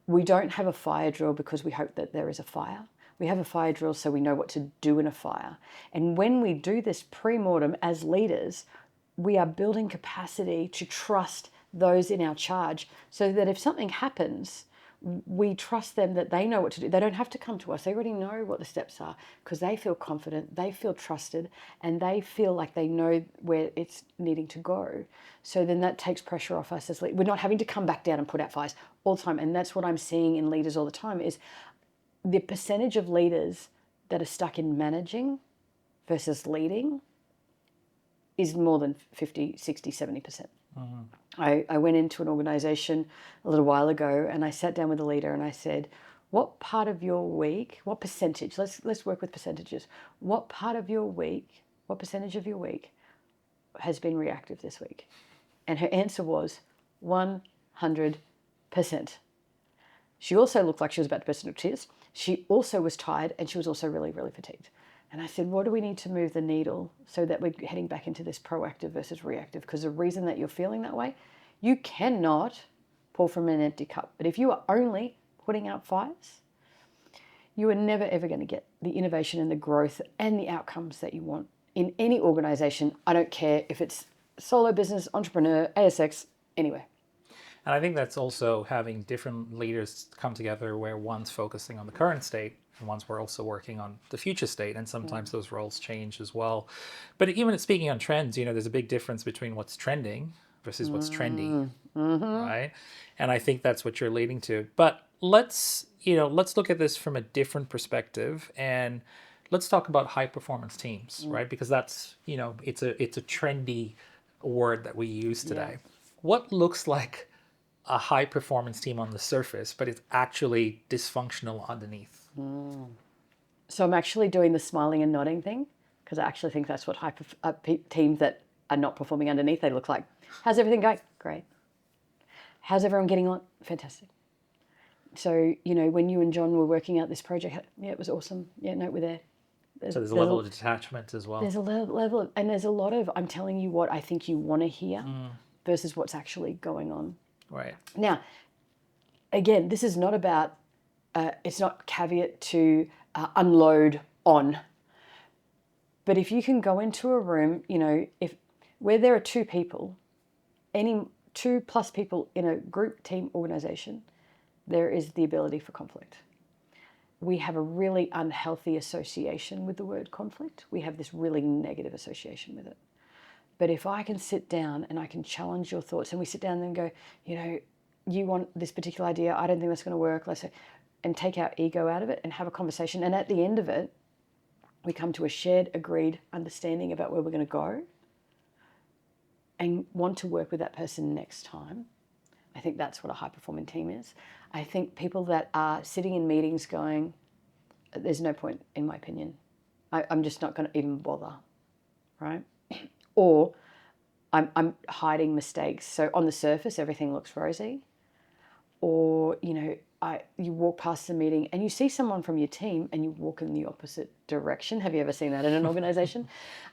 we don't have a fire drill because we hope that there is a fire. We have a fire drill so we know what to do in a fire. And when we do this pre-mortem as leaders, we are building capacity to trust those in our charge so that if something happens, we trust them that they know what to do. They don't have to come to us. They already know what the steps are because they feel confident, they feel trusted, and they feel like they know where it's needing to go. So then that takes pressure off us as leaders. We're not having to come back down and put out fires all the time. And that's what I'm seeing in leaders all the time is the percentage of leaders that are stuck in managing versus leading is more than 50, 60, 70%. I went into an organization a little while ago and I sat down with a leader and I said, what part of your week, what percentage, let's work with percentages. What part of your week, what percentage of your week has been reactive this week? And her answer was 100%. She also looked like she was about to burst into tears. She also was tired and she was also really, really fatigued. And I said, what do we need to move the needle so that we're heading back into this proactive versus reactive? Because the reason that you're feeling that way, you cannot pour from an empty cup. But if you are only putting out fires, you are never, ever going to get the innovation and the growth and the outcomes that you want in any organization. I don't care if it's solo business, entrepreneur, ASX, anywhere. And I think that's also having different leaders come together where one's focusing on the current state and one's we're also working on the future state. And sometimes those roles change as well. But even speaking on trends, there's a big difference between what's trending versus what's trendy, right? And I think that's what you're leading to. But let's look at this from a different perspective and let's talk about high performance teams, right? Because that's, it's a trendy word that we use today. What looks like a high performance team on the surface, but it's actually dysfunctional underneath? So I'm actually doing the smiling and nodding thing because I actually think that's what teams that are not performing underneath, they look like. How's everything going? Great. How's everyone getting on? Fantastic. So, when you and John were working out this project, yeah, it was awesome. Yeah, no, we're there. So there's a level of detachment as well. There's a level of, and there's a lot of, I'm telling you what I think you want to hear versus what's actually going on. Right. Now, again, this is not about, it's not caveat to unload on. But if you can go into a room, where there are two people, any 2+ people in a group team organization, there is the ability for conflict. We have a really unhealthy association with the word conflict. We have this really negative association with it. But if I can sit down and I can challenge your thoughts and we sit down and go, you want this particular idea, I don't think that's going to work, let's say, and take our ego out of it and have a conversation. And at the end of it, we come to a shared, agreed understanding about where we're going to go and want to work with that person next time. I think that's what a high-performing team is. I think people that are sitting in meetings going, there's no point, in my opinion. I'm just not going to even bother, right? Or I'm hiding mistakes. So on the surface, everything looks rosy. or, you walk past the meeting and you see someone from your team and you walk in the opposite direction. Have you ever seen that in an organization?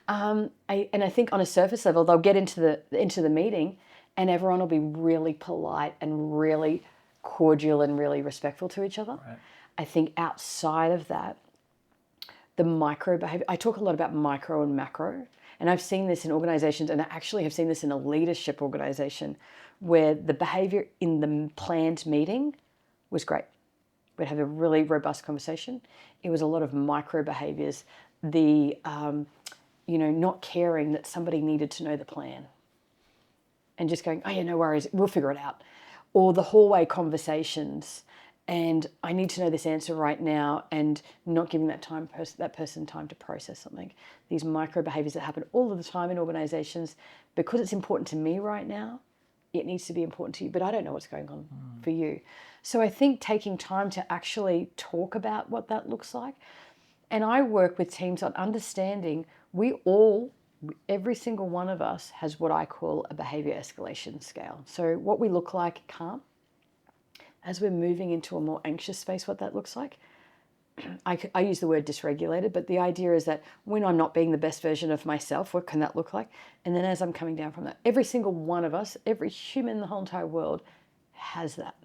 And I think on a surface level, they'll get into the meeting and everyone will be really polite and really cordial and really respectful to each other. Right. I think outside of that, the micro behavior, I talk a lot about micro and macro, and I've seen this in organizations, and I actually have seen this in a leadership organization where the behavior in the planned meeting was great. We'd have a really robust conversation. It was a lot of micro behaviors, the, not caring that somebody needed to know the plan and just going, oh yeah, no worries, we'll figure it out. Or the hallway conversations, and I need to know this answer right now, and not giving that person time to process something. These micro behaviors that happen all of the time in organizations, because it's important to me right now, it needs to be important to you, but I don't know what's going on for you. So I think taking time to actually talk about what that looks like. And I work with teams on understanding every single one of us has what I call a behavior escalation scale. So what we look like calm, as we're moving into a more anxious space, what that looks like. I use the word dysregulated, but the idea is that when I'm not being the best version of myself, what can that look like? And then as I'm coming down from that, every single one of us, every human in the whole entire world has that.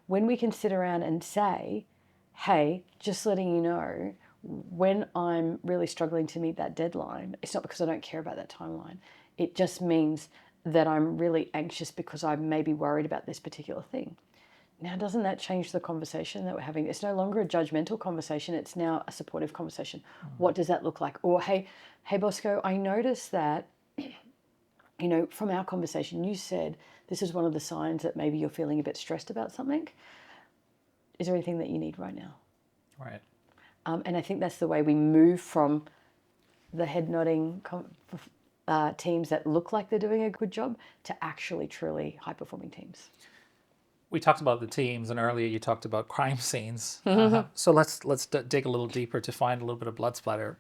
When we can sit around and say, hey, just letting you know, when I'm really struggling to meet that deadline, it's not because I don't care about that timeline. It just means that I'm really anxious because I'm maybe worried about this particular thing. Now, doesn't that change the conversation that we're having? It's no longer a judgmental conversation. It's now a supportive conversation. What does that look like? Or, hey, Bosco, I noticed that, from our conversation, you said this is one of the signs that maybe you're feeling a bit stressed about something. Is there anything that you need right now? Right. And I think that's the way we move from the head nodding teams that look like they're doing a good job to actually truly high-performing teams. We talked about the teams, and earlier you talked about crime scenes. So let's dig a little deeper to find a little bit of blood splatter.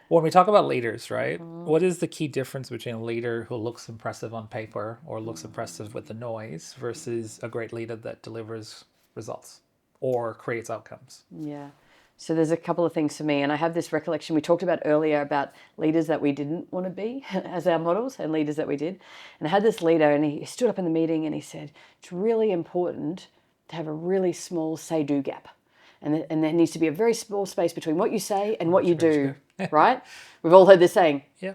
When we talk about leaders, right? What is the key difference between a leader who looks impressive on paper or looks impressive with the noise versus a great leader that delivers results or creates outcomes? Yeah. So there's a couple of things for me, and I have this recollection we talked about earlier about leaders that we didn't want to be as our models and leaders that we did. And I had this leader, and he stood up in the meeting and he said, it's really important to have a really small say-do gap. And there needs to be a very small space between what you say and what you do, right? We've all heard this saying. Yeah.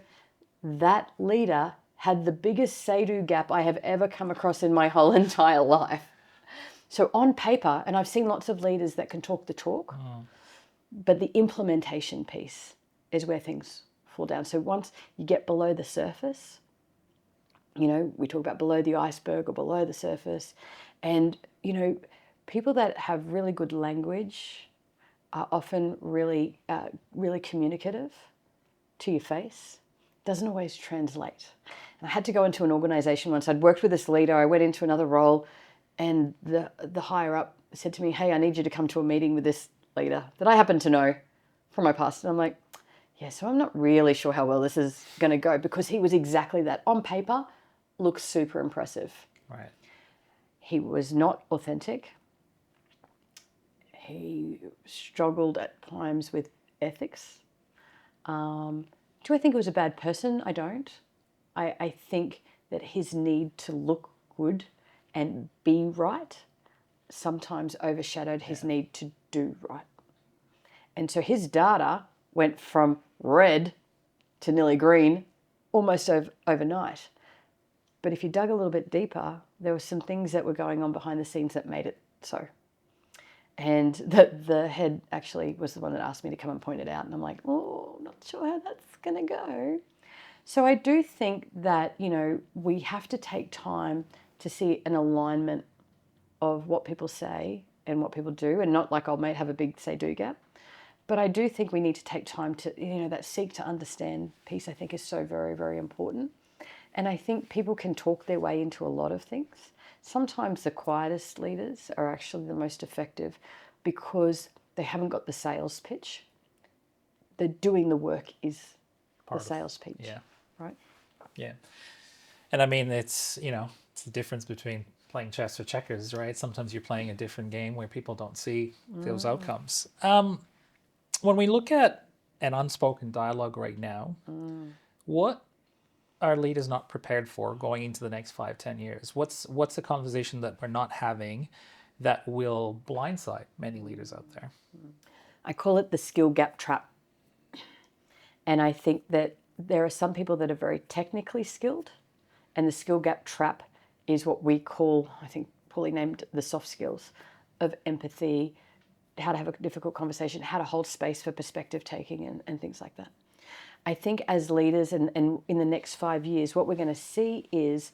That leader had the biggest say-do gap I have ever come across in my whole entire life. So on paper, and I've seen lots of leaders that can talk the talk, but the implementation piece is where things fall down. So once you get below the surface, we talk about below the iceberg or below the surface, and, people that have really good language are often really, really communicative to your face. Doesn't always translate. And I had to go into an organization once. I'd worked with this leader. I went into another role, and the higher up said to me, hey, I need you to come to a meeting with this leader that I happen to know from my past. And I'm like, yeah, so I'm not really sure how well this is going to go, because he was exactly that. On paper, looks super impressive. Right. He was not authentic. He struggled at times with ethics. Do I think he was a bad person? I don't. I think that his need to look good and be right sometimes overshadowed his need to do right. And so his data went from red to nearly green almost overnight. But if you dug a little bit deeper, there were some things that were going on behind the scenes that made it so. And the head actually was the one that asked me to come and point it out. And I'm like, oh, not sure how that's going to go. So I do think that, we have to take time to see an alignment of what people say and what people do, and not like I may have a big say-do gap. But I do think we need to take time to, that seek to understand piece, I think, is so very, very important. And I think people can talk their way into a lot of things. Sometimes the quietest leaders are actually the most effective because they haven't got the sales pitch. The doing the work is the sales pitch. Yeah. Right? Yeah. And I mean, it's, It's the difference between playing chess or checkers, right? Sometimes you're playing a different game where people don't see those outcomes. When we look at an unspoken dialogue right now, what are leaders not prepared for going into the next 5, 10 years? What's the conversation that we're not having that will blindside many leaders out there? I call it the skill gap trap. And I think that there are some people that are very technically skilled, and the skill gap trap is what we call, I think, poorly named, the soft skills of empathy, how to have a difficult conversation, how to hold space for perspective taking, and things like that. I think as leaders and in the next 5 years, what we're going to see is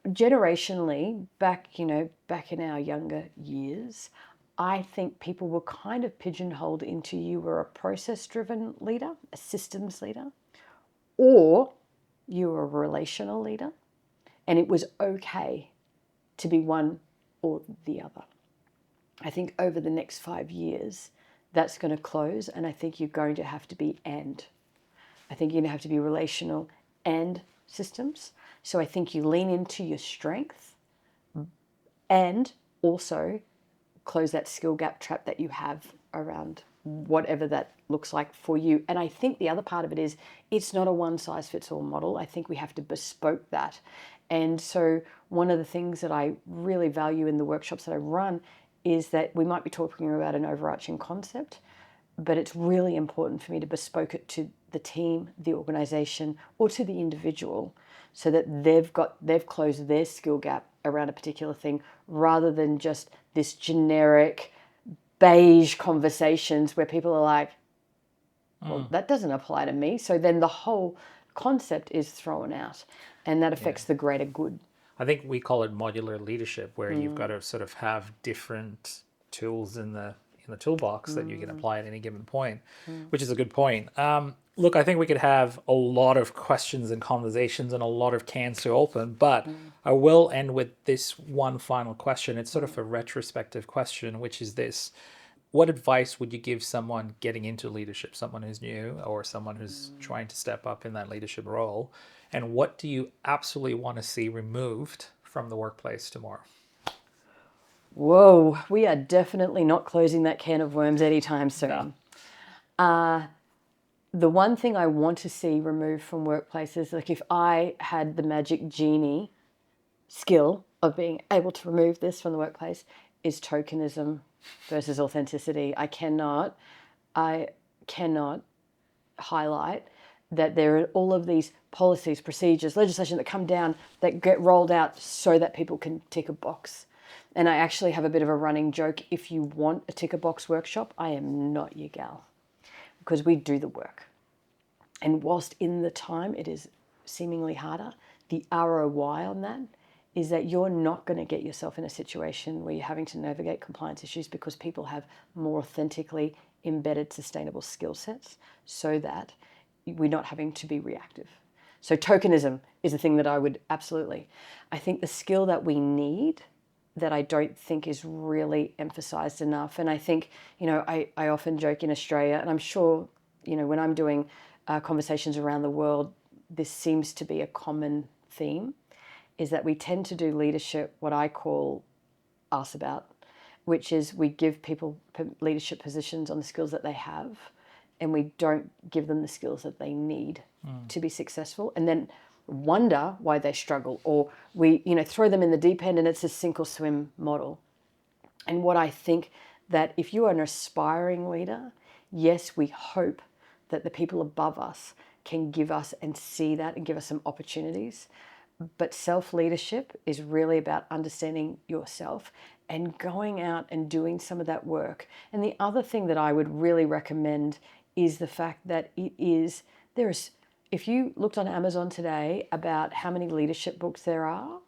generationally, back in our younger years, I think people were kind of pigeonholed into you were a process-driven leader, a systems leader, or you were a relational leader, and it was okay to be one or the other. I think over the next 5 years, that's going to close, and I think you're going to have to be and. I think you're going to have to be relational and systems. So I think you lean into your strength and also close that skill gap trap that you have around whatever that looks like for you. And I think the other part of it is it's not a one-size-fits-all model. I think we have to bespoke that. And so one of the things that I really value in the workshops that I run is that we might be talking about an overarching concept, but it's really important for me to bespoke it to the team, the organization, or to the individual so that they've closed their skill gap around a particular thing rather than just this generic beige conversations where people are like, well, that doesn't apply to me. So then the whole concept is thrown out, and that affects the greater good. I think we call it modular leadership, where you've got to sort of have different tools in the toolbox that you can apply at any given point, which is a good point. Look, I think we could have a lot of questions and conversations and a lot of cans to open, but I will end with this one final question. It's sort of a retrospective question, which is this. What advice would you give someone getting into leadership, someone who's new or someone who's trying to step up in that leadership role? And what do you absolutely want to see removed from the workplace tomorrow? Whoa, we are definitely not closing that can of worms anytime soon. No. The one thing I want to see removed from workplaces, like if I had the magic genie skill of being able to remove this from the workplace, is tokenism versus authenticity. I cannot highlight that there are all of these policies, procedures, legislation that come down that get rolled out so that people can tick a box. And I actually have a bit of a running joke. If you want a ticker box workshop, I am not your gal, because we do the work. And whilst in the time it is seemingly harder, the ROI on that is that you're not going to get yourself in a situation where you're having to navigate compliance issues because people have more authentically embedded sustainable skill sets so that we're not having to be reactive. So tokenism is a thing that I would absolutely. I think the skill that we need that I don't think is really emphasized enough. And I think, I often joke in Australia, and I'm sure, when I'm doing conversations around the world, this seems to be a common theme, is that we tend to do leadership, what I call ask about, which is we give people leadership positions on the skills that they have, and we don't give them the skills that they need to be successful, and then wonder why they struggle, or we throw them in the deep end and it's a sink or swim model. And what I think that if you are an aspiring leader, yes, we hope that the people above us can give us and see that and give us some opportunities. But self-leadership is really about understanding yourself and going out and doing some of that work. And the other thing that I would really recommend is the fact that if you looked on Amazon today about how many leadership books there are,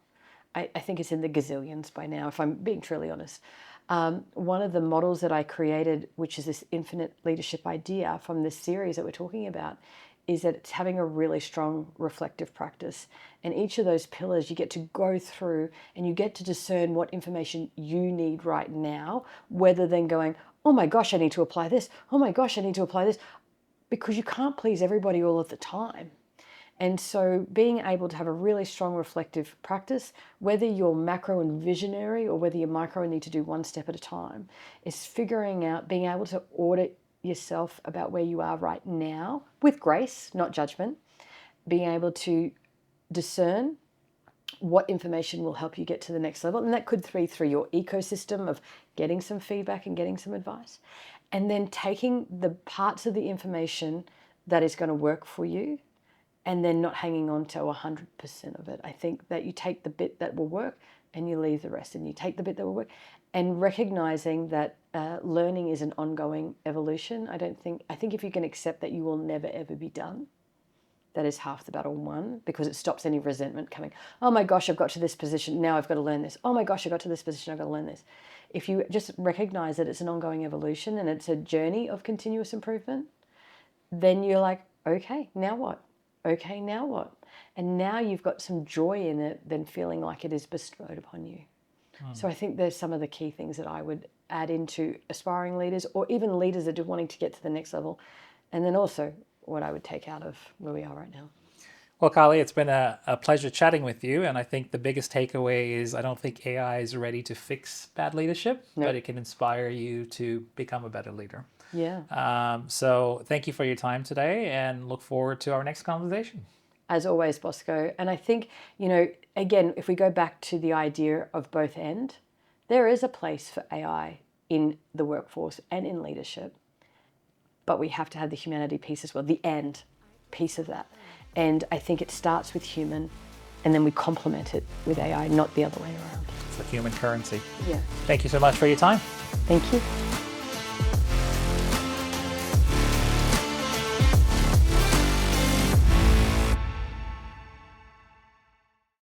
I think it's in the gazillions by now, if I'm being truly honest. One of the models that I created, which is this infinite leadership idea from this series that we're talking about, is that it's having a really strong reflective practice. And each of those pillars you get to go through and you get to discern what information you need right now, rather than going, oh my gosh, I need to apply this. Oh my gosh, I need to apply this. Because you can't please everybody all of the time. And so being able to have a really strong reflective practice, whether you're macro and visionary or whether you're micro and need to do one step at a time, is figuring out, being able to audit yourself about where you are right now with grace, not judgment, being able to discern what information will help you get to the next level. And that could be through your ecosystem of getting some feedback and getting some advice. And then taking the parts of the information that is going to work for you and then not hanging on to 100% of it. I think that you take the bit that will work and you leave the rest, and you take the bit that will work, and recognizing that learning is an ongoing evolution. I think if you can accept that you will never ever be done, that is half the battle won, because it stops any resentment coming. Oh my gosh, I've got to this position, now I've got to learn this. Oh my gosh, I got to this position, I've got to learn this. If you just recognize that it's an ongoing evolution and it's a journey of continuous improvement, then you're like, okay, now what? Okay, now what? And now you've got some joy in it than feeling like it is bestowed upon you. So I think there's some of the key things that I would add into aspiring leaders, or even leaders that are wanting to get to the next level. And then also what I would take out of where we are right now. Well, Kylee, it's been a pleasure chatting with you. And I think the biggest takeaway is I don't think AI is ready to fix bad leadership, but it can inspire you to become a better leader. Yeah. So thank you for your time today, and look forward to our next conversation. As always, Bosco. And I think, again, if we go back to the idea of both end, there is a place for AI in the workforce and in leadership. But we have to have the humanity piece as well, the end piece of that. And I think it starts with human, and then we complement it with AI, not the other way around. It's the human currency. Yeah. Thank you so much for your time. Thank you.